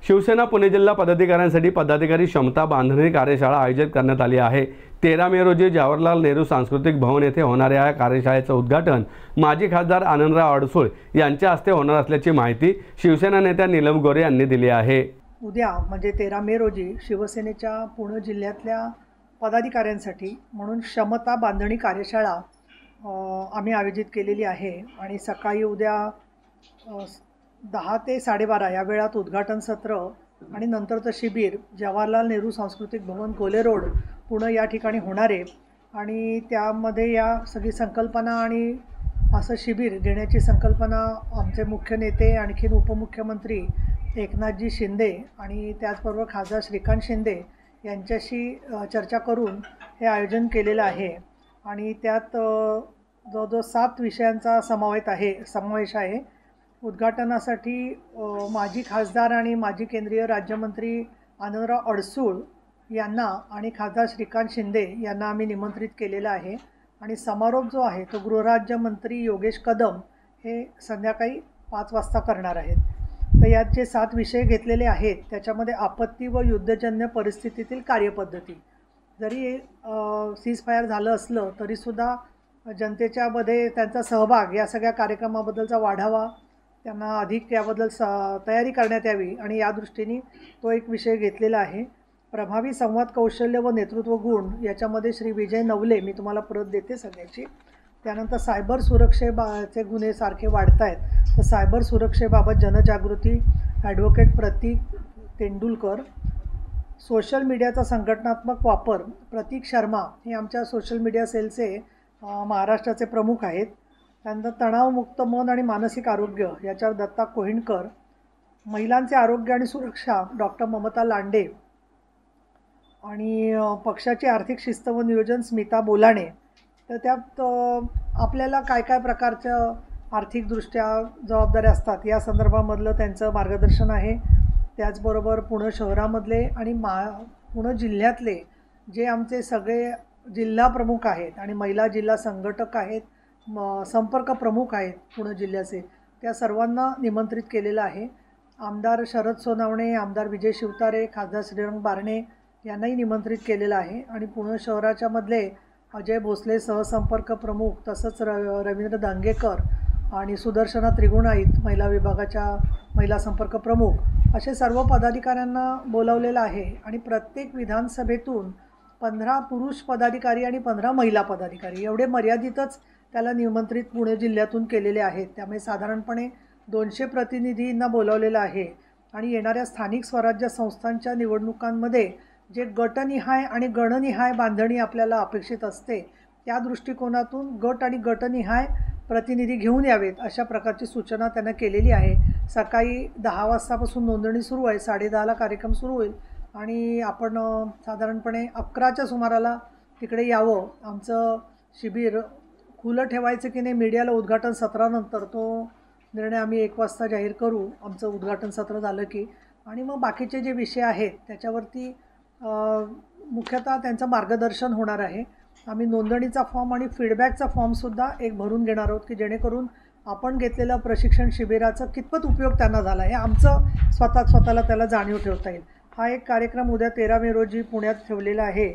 शिवसेना पुणे जिल्हा पदाधिकाऱ्यांसाठी पदाधिकारी क्षमता बांधणी कार्यशाळा आयोजित करण्यात आली आहे। 13 मे रोजी जवाहरलाल नेहरू सांस्कृतिक भवन येथे होणाऱ्या या कार्यशाळेचे उद्घाटन माजी खासदार आनंदराव अडसूळ यांच्या हस्ते होणार असल्याची माहिती शिवसेना नेत्या नीलम गोरे यांनी दिली आहे। उद्या म्हणजे 13 मे रोजी शिवसेनेच्या पुणे जिल्ह्यातल्या पदाधिकाऱ्यांसाठी म्हणून क्षमता बांधणी कार्यशाळा आम्ही आयोजित केलेली आहे आणि सकाळी उद्या 10 ते 12:30 या वेळात उद्घाटन सत्र आणि नंतरचं शिबिर जवाहरलाल नेहरू सांस्कृतिक भवन कोले रोड पुणे या ठिकाणी होणार आहे आणि त्यामध्ये या सगळी संकल्पना आणि असं शिबिर घेण्याची संकल्पना आमचे मुख्य नेते आणखीन उपमुख्यमंत्री एकनाथजी शिंदे आणि त्याचबरोबर खासदार श्रीकांत शिंदे यांच्याशी चर्चा करून हे आयोजन केलेलं आहे आणि त्यात जवळजवळ 7 विषयांचा समावेश आहे। उद्घाटनासाठी माजी खासदार आणि माजी केंद्रीय राज्यमंत्री आनंदराव अडसूळ यांना आणि खासदार श्रीकांत शिंदे यांना आम्ही निमंत्रित केलेलं आहे आणि समारोप जो आहे तो गृहराज्यमंत्री योगेश कदम हे संध्याकाळी 5 वाजता करणार आहेत। तर यात जे 7 विषय घेतलेले आहेत त्याच्यामध्ये आपत्ती व युद्धजन्य परिस्थितीतील कार्यपद्धती, जरी सीजफायर झालं असलं तरीसुद्धा जनतेच्यामध्ये त्यांचा सहभाग या सगळ्या कार्यक्रमाबद्दलचा वाढावा, त्यांना अधिक याबद्दल तयारी करण्यात यावी आणि या दृष्टीने तो एक विषय घेतलेला आहे। प्रभावी संवाद कौशल्य व नेतृत्व गुण याच्यामध्ये श्री विजय नवले, मी तुम्हाला परत देते सगळ्याची। त्यानंतर सायबर सुरक्षेचे गुन्हे सारखे वाढत आहेत, तर सायबर सुरक्षेबाबत जनजागृती ॲडव्होकेट प्रतीक तेंडुलकर। सोशल मीडियाचा संघटनात्मक वापर प्रतीक शर्मा हे आमच्या सोशल मीडिया सेलचे महाराष्ट्राचे प्रमुख आहेत। त्यानंतर तणावमुक्त मन आणि मानसिक आरोग्य याच्यावर दत्ता कोहिणकर। महिलांचे आरोग्य आणि सुरक्षा डॉक्टर ममता लांडे आणि पक्षाची आर्थिक शिस्त व नियोजन स्मिता बोलाणे। तर त्यात आपल्याला काय काय प्रकारच्या आर्थिकदृष्ट्या जबाबदाऱ्या असतात या संदर्भामधलं त्यांचं मार्गदर्शन आहे। त्याचबरोबर पुणे शहरामधले आणि पुणे जिल्ह्यातले जे आमचे सगळे जिल्हा प्रमुख आहेत आणि महिला जिल्हा संघटक आहेत, संपर्क प्रमुख आहेत पुणे जिल्ह्याचे, त्या सर्वांना निमंत्रित केलेलं आहे। आमदार शरद सोनावणे, आमदार विजय शिवतारे, खासदार श्रीरंग बारणे यांनाही निमंत्रित केलेलं आहे आणि पुणे शहराच्या मधले अजय भोसले सहसंपर्क प्रमुख, तसंच रवींद्र दांगेकर आणि सुदर्शना त्रिगुणाईत महिला विभागाच्या महिला संपर्क प्रमुख, असे सर्व पदाधिकाऱ्यांना बोलावलेलं आहे आणि प्रत्येक विधानसभेतून 15 पुरुष पदाधिकारी आणि 15 महिला पदाधिकारी एवढे मर्यादितच त्याला निमंत्रित पुणे जिल्ह्यातून केलेले आहेत। त्यामुळे साधारणपणे 200 प्रतिनिधींना बोलावलेलं आहे आणि येणाऱ्या स्थानिक स्वराज्य संस्थांच्या निवडणुकांमध्ये जे गटनिहाय आणि गणनिहाय बांधणी आपल्याला अपेक्षित असते, त्या दृष्टिकोनातून गट आणि गटनिहाय प्रतिनिधी घेऊन यावेत अशा प्रकारची सूचना त्यांना केलेली आहे। सकाळी 10 वाजतापासून नोंदणी सुरू आहे, 10:30ला कार्यक्रम सुरू होईल आणि आपण साधारणपणे 11च्या सुमाराला तिकडे यावं। आमचं शिबिर खुलं ठेवायचं की नाही मीडियाला उद्घाटन सत्रानंतर तो निर्णय आम्ही 1 वाजता जाहीर करू, आमचं उद्घाटन सत्र झालं की, आणि मग बाकीचे जे विषय आहेत त्याच्यावरती मुख्यतः त्यांचं मार्गदर्शन होणार आहे। आम्ही नोंदणीचा फॉर्म आणि फीडबॅकचा फॉर्मसुद्धा एक भरून घेणार आहोत की जेणेकरून आपण घेतलेलं प्रशिक्षण शिबिराचा कितपत उपयोग त्यांना झाला हे आमचं स्वतःला त्याला जाणीव ठेवता येईल। हा एक कार्यक्रम उद्या 13 मे रोजी पुण्यात ठेवलेला आहे